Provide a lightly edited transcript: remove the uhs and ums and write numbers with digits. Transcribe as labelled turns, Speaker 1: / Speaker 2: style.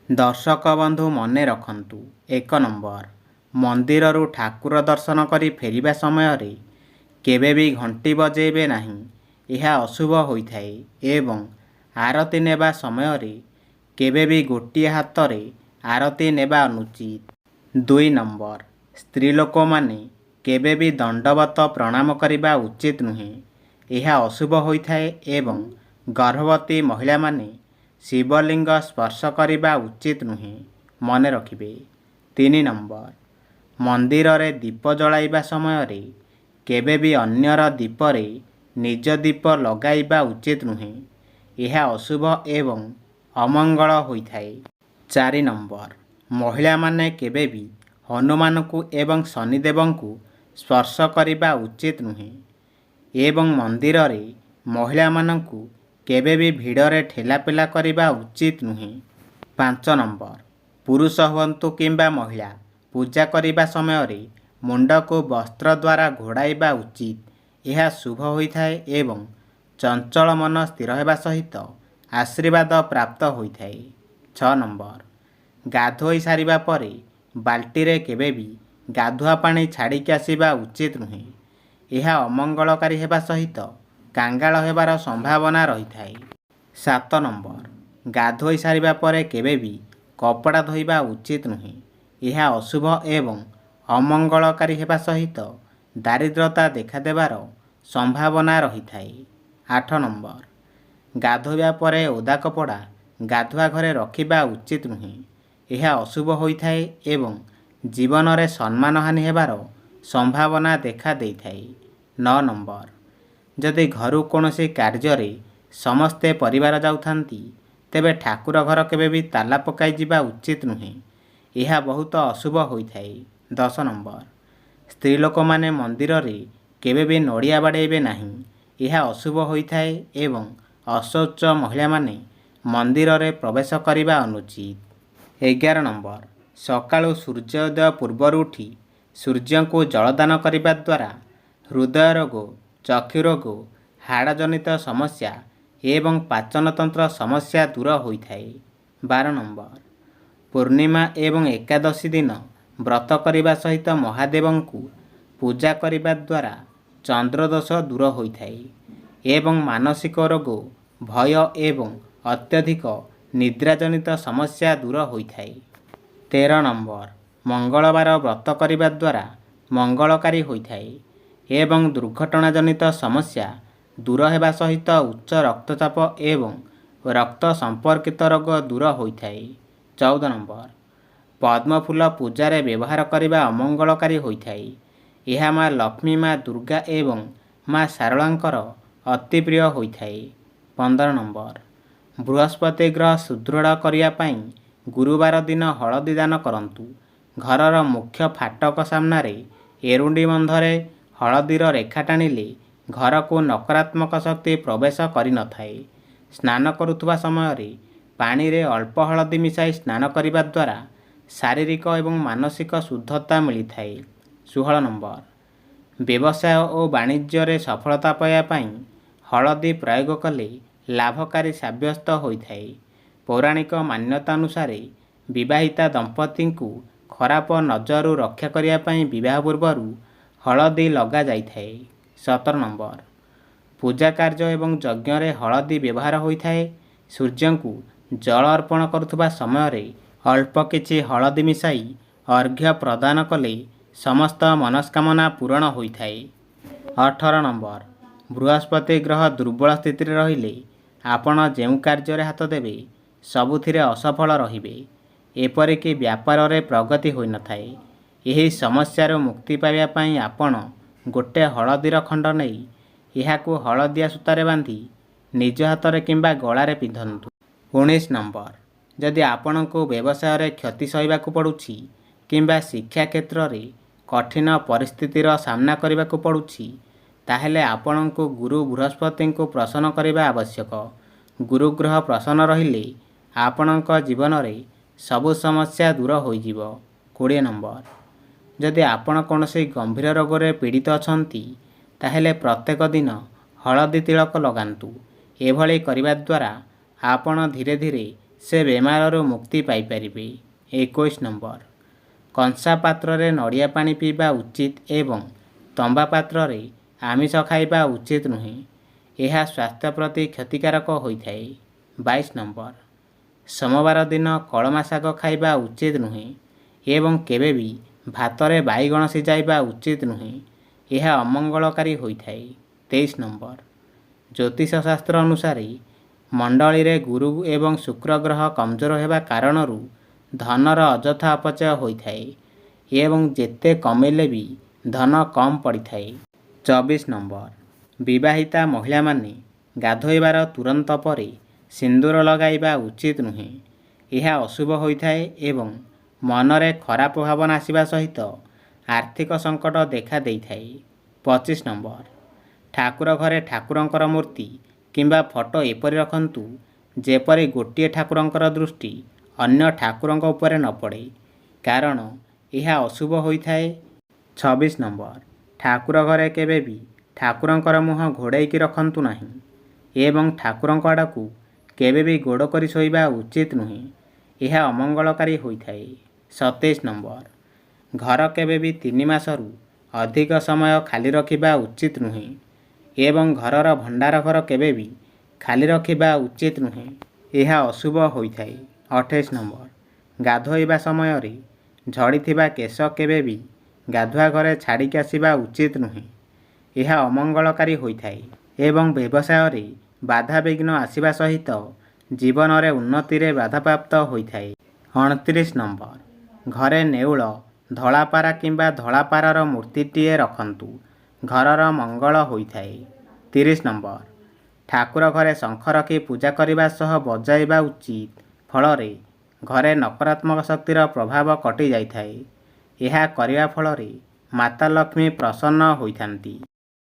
Speaker 1: ଦର୍ଶକ ବନ୍ଧୁ ମନେ ରଖନ୍ତୁ, 1 ନମ୍ବର, ମନ୍ଦିରରୁ ଠାକୁର ଦର୍ଶନ କରି ଫେରିବା ସମୟରେ କେବେ ବି ଘଣ୍ଟି ବଜେଇବେ ନାହିଁ। ଏହା ଅଶୁଭ ହୋଇଥାଏ ଏବଂ ଆରତି ନେବା ସମୟରେ କେବେ ବି ଗୋଟିଏ ହାତରେ ଆରତି ନେବା ଅନୁଚିତ। 2 ନମ୍ବର, ସ୍ତ୍ରୀ ଲୋକମାନେ କେବେ ବି ଦଣ୍ଡବତ ପ୍ରଣାମ କରିବା ଉଚିତ ନୁହେଁ। ଏହା ଅଶୁଭ ହୋଇଥାଏ ଏବଂ ଗର୍ଭବତୀ ମହିଳାମାନେ ଶିବଲିଙ୍ଗ ସ୍ପର୍ଶ କରିବା ଉଚିତ ନୁହେଁ। ମନେ ରଖିବେ। 3 ନମ୍ବର, ମନ୍ଦିରରେ ଦୀପ ଜଳାଇବା ସମୟରେ କେବେ ବି ଅନ୍ୟର ଦୀପରେ ନିଜ ଦୀପ ଲଗାଇବା ଉଚିତ ନୁହେଁ। ଏହା ଅଶୁଭ ଏବଂ ଅମଙ୍ଗଳ ହୋଇଥାଏ। 4 ନମ୍ବର, ମହିଳାମାନେ କେବେ ବି ହନୁମାନଙ୍କୁ ଏବଂ ଶନିଦେବଙ୍କୁ ସ୍ପର୍ଶ କରିବା ଉଚିତ ନୁହେଁ ଏବଂ ମନ୍ଦିରରେ ମହିଳାମାନଙ୍କୁ କେବେ ବି ଭିଡ଼ରେ ଠେଲାପେଲା କରିବା ଉଚିତ ନୁହେଁ। 5 ନମ୍ବର, ପୁରୁଷ ହୁଅନ୍ତୁ କିମ୍ବା ମହିଳା ପୂଜା କରିବା ସମୟରେ ମୁଣ୍ଡକୁ ବସ୍ତ୍ର ଦ୍ୱାରା ଘୋଡ଼ାଇବା ଉଚିତ। ଏହା ଶୁଭ ହୋଇଥାଏ ଏବଂ ଚଞ୍ଚଳ ମନ ସ୍ଥିର ହେବା ସହିତ ଆଶୀର୍ବାଦ ପ୍ରାପ୍ତ ହୋଇଥାଏ। 6 ନମ୍ବର, ଗାଧୋଇ ସାରିବା ପରେ ବାଲ୍ଟିରେ କେବେ ବି ଗାଧୁଆ ପାଣି ଛାଡ଼ିକି ଆସିବା ଉଚିତ ନୁହେଁ। ଏହା ଅମଙ୍ଗଳକାରୀ ହେବା ସହିତ କାଙ୍ଗାଳ ହେବାର ସମ୍ଭାବନା ରହିଥାଏ। 7 ନମ୍ବର, ଗାଧୋଇ ସାରିବା ପରେ କେବେ ବି କପଡ଼ା ଧୋଇବା ଉଚିତ ନୁହେଁ। ଏହା ଅଶୁଭ ଏବଂ ଅମଙ୍ଗଳକାରୀ ହେବା ସହିତ ଦାରିଦ୍ରତା ଦେଖାଦେବାର ସମ୍ଭାବନା ରହିଥାଏ। 8 ନମ୍ବର, ଗାଧୋଇବା ପରେ ଓଦା କପଡ଼ା ଗାଧୁଆ ଘରେ ରଖିବା ଉଚିତ ନୁହେଁ। ଏହା ଅଶୁଭ ହୋଇଥାଏ ଏବଂ ଜୀବନରେ ସମ୍ମାନହାନି ହେବାର ସମ୍ଭାବନା ଦେଖା ଦେଇଥାଏ। 9 ନମ୍ବର, ଯଦି ଘରୁ କୌଣସି କାର୍ଯ୍ୟରେ ସମସ୍ତେ ପରିବାର ଯାଉଥାନ୍ତି, ତେବେ ଠାକୁର ଘର କେବେ ବି ତାଲା ପକାଇ ଯିବା ଉଚିତ ନୁହେଁ। ଏହା ବହୁତ ଅଶୁଭ ହୋଇଥାଏ। 10 ନମ୍ବର, ସ୍ତ୍ରୀ ଲୋକମାନେ ମନ୍ଦିରରେ କେବେ ବି ନଡ଼ିଆ ବାଡ଼େଇବେ ନାହିଁ। ଏହା ଅଶୁଭ ହୋଇଥାଏ ଏବଂ ଅଶୌଚ ମହିଳାମାନେ ମନ୍ଦିରରେ ପ୍ରବେଶ କରିବା ଅନୁଚିତ। 11 ନମ୍ବର, ସକାଳୁ ସୂର୍ଯ୍ୟୋଦୟ ପୂର୍ବରୁ ଉଠି ସୂର୍ଯ୍ୟଙ୍କୁ ଜଳଦାନ କରିବା ଦ୍ୱାରା ହୃଦୟ ରୋଗ, ଚକ୍ଷୁ ରୋଗ, ହାଡ଼ଜନିତ ସମସ୍ୟା ଏବଂ ପାଚନତନ୍ତ୍ର ସମସ୍ୟା ଦୂର ହୋଇଥାଏ। 12 ନମ୍ବର, ପୂର୍ଣ୍ଣିମା ଏବଂ ଏକାଦଶୀ ଦିନ ବ୍ରତ କରିବା ସହିତ ମହାଦେବଙ୍କୁ ପୂଜା କରିବା ଦ୍ୱାରା ଚନ୍ଦ୍ରଦୋଷ ଦୂର ହୋଇଥାଏ ଏବଂ ମାନସିକ ରୋଗ, ଭୟ ଏବଂ ଅତ୍ୟଧିକ ନିଦ୍ରାଜନିତ ସମସ୍ୟା ଦୂର ହୋଇଥାଏ। 13 ନମ୍ବର, ମଙ୍ଗଳବାର ବ୍ରତ କରିବା ଦ୍ୱାରା ମଙ୍ଗଳକାରୀ ହୋଇଥାଏ ଏବଂ ଦୁର୍ଘଟଣାଜନିତ ସମସ୍ୟା ଦୂର ହେବା ସହିତ ଉଚ୍ଚ ରକ୍ତଚାପ ଏବଂ ରକ୍ତ ସମ୍ପର୍କିତ ରୋଗ ଦୂର ହୋଇଥାଏ। 14 ନମ୍ବର, ପଦ୍ମଫୁଲ ପୂଜାରେ ବ୍ୟବହାର କରିବା ଅମଙ୍ଗଳକାରୀ ହୋଇଥାଏ। ଏହା ମା ଲକ୍ଷ୍ମୀ, ମା ଦୁର୍ଗା ଏବଂ ମା ଶାରଳାଙ୍କର ଅତି ପ୍ରିୟ ହୋଇଥାଏ। 15 ନମ୍ବର, ବୃହସ୍ପତି ଗ୍ରହ ସୁଦୃଢ଼ କରିବା ପାଇଁ ଗୁରୁବାର ଦିନ ହଳଦୀ ଦାନ କରନ୍ତୁ। ଘରର ମୁଖ୍ୟ ଫାଟକ ସାମ୍ନାରେ ଏରୁଣ୍ଡି ବନ୍ଧରେ ହଳଦୀର ରେଖା ଟାଣିଲେ ଘରକୁ ନକାରାତ୍ମକ ଶକ୍ତି ପ୍ରବେଶ କରିନଥାଏ। ସ୍ନାନ କରୁଥିବା ସମୟରେ ପାଣିରେ ଅଳ୍ପ ହଳଦୀ ମିଶାଇ ସ୍ନାନ କରିବା ଦ୍ୱାରା ଶାରୀରିକ ଏବଂ ମାନସିକ ଶୁଦ୍ଧତା ମିଳିଥାଏ। 16 ନମ୍ବର, ବ୍ୟବସାୟ ଓ ବାଣିଜ୍ୟରେ ସଫଳତା ପାଇବା ପାଇଁ ହଳଦୀ ପ୍ରୟୋଗ କଲେ ଲାଭକାରୀ ସାବ୍ୟସ୍ତ ହୋଇଥାଏ। ପୌରାଣିକ ମାନ୍ୟତା ଅନୁସାରେ ବିବାହିତା ଦମ୍ପତିଙ୍କୁ ଖରାପ ନଜରରୁ ରକ୍ଷା କରିବା ପାଇଁ ବିବାହ ପୂର୍ବରୁ ହଳଦୀ ଲଗାଯାଇଥାଏ। 17 ନମ୍ବର, ପୂଜା କାର୍ଯ୍ୟ ଏବଂ ଯଜ୍ଞରେ ହଳଦୀ ବ୍ୟବହାର ହୋଇଥାଏ। ସୂର୍ଯ୍ୟଙ୍କୁ ଜଳ ଅର୍ପଣ କରୁଥିବା ସମୟରେ ଅଳ୍ପ କିଛି ହଳଦୀ ମିଶାଇ ଅର୍ଘ୍ୟ ପ୍ରଦାନ କଲେ ସମସ୍ତ ମନସ୍କାମନା ପୂରଣ ହୋଇଥାଏ। 18 ନମ୍ବର, ବୃହସ୍ପତି ଗ୍ରହ ଦୁର୍ବଳ ସ୍ଥିତିରେ ରହିଲେ ଆପଣ ଯେଉଁ କାର୍ଯ୍ୟରେ ହାତ ଦେବେ ସବୁଥିରେ ଅସଫଳ ରହିବେ। ଏପରିକି ବ୍ୟାପାରରେ ପ୍ରଗତି ହୋଇନଥାଏ। ଏହି ସମସ୍ୟାରୁ ମୁକ୍ତି ପାଇବା ପାଇଁ ଆପଣ ଗୋଟେ ହଳଦୀର ଖଣ୍ଡ ନେଇ ଏହାକୁ ହଳଦିଆ ସୂତାରେ ବାନ୍ଧି ନିଜ ହାତରେ କିମ୍ବା ଗଳାରେ ପିନ୍ଧନ୍ତୁ। 19 ନମ୍ବର, ଯଦି ଆପଣଙ୍କୁ ବ୍ୟବସାୟରେ କ୍ଷତି ସହିବାକୁ ପଡ଼ୁଛି କିମ୍ବା ଶିକ୍ଷା କ୍ଷେତ୍ରରେ କଠିନ ପରିସ୍ଥିତିର ସାମ୍ନା କରିବାକୁ ପଡ଼ୁଛି, ତାହେଲେ ଆପଣଙ୍କୁ ଗୁରୁ ବୃହସ୍ପତିଙ୍କୁ ପ୍ରସନ୍ନ କରିବା ଆବଶ୍ୟକ। ଗୁରୁ ଗ୍ରହ ପ୍ରସନ୍ନ ରହିଲେ ଆପଣଙ୍କ ଜୀବନରେ ସବୁ ସମସ୍ୟା ଦୂର ହୋଇଯିବ। 20 ନମ୍ବର, ଯଦି ଆପଣ କୌଣସି ଗମ୍ଭୀର ରୋଗରେ ପୀଡ଼ିତ ଅଛନ୍ତି, ତାହେଲେ ପ୍ରତ୍ୟେକ ଦିନ ହଳଦୀ ତିଳକ ଲଗାନ୍ତୁ। ଏଭଳି କରିବା ଦ୍ୱାରା ଆପଣ ଧୀରେ ଧୀରେ ସେ ବେମାରରୁ ମୁକ୍ତି ପାଇପାରିବେ। 21 ନମ୍ବର, କଂସା ପାତ୍ରରେ ନଡ଼ିଆ ପାଣି ପିଇବା ଉଚିତ ଏବଂ ତମ୍ବା ପାତ୍ରରେ ଆମିଷ ଖାଇବା ଉଚିତ ନୁହେଁ। ଏହା ସ୍ୱାସ୍ଥ୍ୟ ପ୍ରତି କ୍ଷତିକାରକ ହୋଇଥାଏ। 22 ନମ୍ବର, ସୋମବାର ଦିନ କଳମା ଶାଗ ଖାଇବା ଉଚିତ ନୁହେଁ ଏବଂ କେବେ ବି ଭାତରେ ବାଇଗଣ ସିଝାଇବା ଉଚିତ ନୁହେଁ। ଏହା ଅମଙ୍ଗଳକାରୀ ହୋଇଥାଏ। 23 ନମ୍ବର, ଜ୍ୟୋତିଷ ଶାସ୍ତ୍ର ଅନୁସାରେ ମଣ୍ଡଳୀରେ ଗୁରୁ ଏବଂ ଶୁକ୍ର ଗ୍ରହ କମଜୋର ହେବା କାରଣରୁ ଧନର ଅଯଥା ଅପଚୟ ହୋଇଥାଏ ଏବଂ ଯେତେ କମେଇଲେ ବି ଧନ କମ୍ ପଡ଼ିଥାଏ। 24 ନମ୍ବର, ବିବାହିତା ମହିଳାମାନେ ଗାଧୋଇବାର ତୁରନ୍ତ ପରେ ସିନ୍ଦୁର ଲଗାଇବା ଉଚିତ ନୁହେଁ। ଏହା ଅଶୁଭ ହୋଇଥାଏ ଏବଂ ମନରେ ଖରାପ ଭାବନା ଆସିବା ସହିତ ଆର୍ଥିକ ସଙ୍କଟ ଦେଖା ଦେଇଥାଏ। 25 ନମ୍ବର, ଠାକୁର ଘରେ ଠାକୁରଙ୍କର ମୂର୍ତ୍ତି କିମ୍ବା ଫଟୋ ଏପରି ରଖନ୍ତୁ ଯେପରି ଗୋଟିଏ ଠାକୁରଙ୍କର ଦୃଷ୍ଟି ଅନ୍ୟ ଠାକୁରଙ୍କ ଉପରେ ନ ପଡ଼େ, କାରଣ ଏହା ଅଶୁଭ ହୋଇଥାଏ। 26 ନମ୍ବର, ଠାକୁର ଘରେ କେବେ ବି ଠାକୁରଙ୍କର ମୁହଁ ଘୋଡ଼େଇକି ରଖନ୍ତୁ ନାହିଁ ଏବଂ ଠାକୁରଙ୍କ ଆଡ଼କୁ କେବେ ବି ଗୋଡ଼ କରି ଶୋଇବା ଉଚିତ ନୁହେଁ। ଏହା ଅମଙ୍ଗଳକାରୀ ହୋଇଥାଏ। 27 ନମ୍ବର, ଘର କେବେ ବି 3 ମାସରୁ ଅଧିକ ସମୟ ଖାଲି ରଖିବା ଉଚିତ ନୁହେଁ ଏବଂ ଘରର ଭଣ୍ଡାର ଘର କେବେ ବି ଖାଲି ରଖିବା ଉଚିତ ନୁହେଁ। ଏହା ଅଶୁଭ ହୋଇଥାଏ। 28 ନମ୍ବର, ଗାଧୋଇବା ସମୟରେ ଝଡ଼ିଥିବା କେଶ କେବେ ବି ଗାଧୁଆ ଘରେ ଛାଡ଼ିକି ଆସିବା ଉଚିତ ନୁହେଁ। ଏହା ଅମଙ୍ଗଳକାରୀ ହୋଇଥାଏ ଏବଂ ବ୍ୟବସାୟରେ ବାଧାବିଘ୍ନ ଆସିବା ସହିତ ଜୀବନରେ ଉନ୍ନତିରେ ବାଧାପ୍ରାପ୍ତ ହୋଇଥାଏ। 29 ନମ୍ବର, ଘରେ ନେଉଳ, ଧଳାପାରା କିମ୍ବା ଧଳାପାରାର ମୂର୍ତ୍ତିଟିଏ ରଖନ୍ତୁ। ଘରର ମଙ୍ଗଳ ହୋଇଥାଏ। 30 ନମ୍ବର, ଠାକୁର ଘରେ ଶଙ୍ଖ ରଖି ପୂଜା କରିବା ସହ ବଜାଇବା ଉଚିତ, ଫଳରେ ଘରେ ନକାରାତ୍ମକ ଶକ୍ତିର ପ୍ରଭାବ କଟିଯାଇଥାଏ। ଏହା କରିବା ଫଳରେ ମାତା ଲକ୍ଷ୍ମୀ ପ୍ରସନ୍ନ ହୋଇଥାନ୍ତି।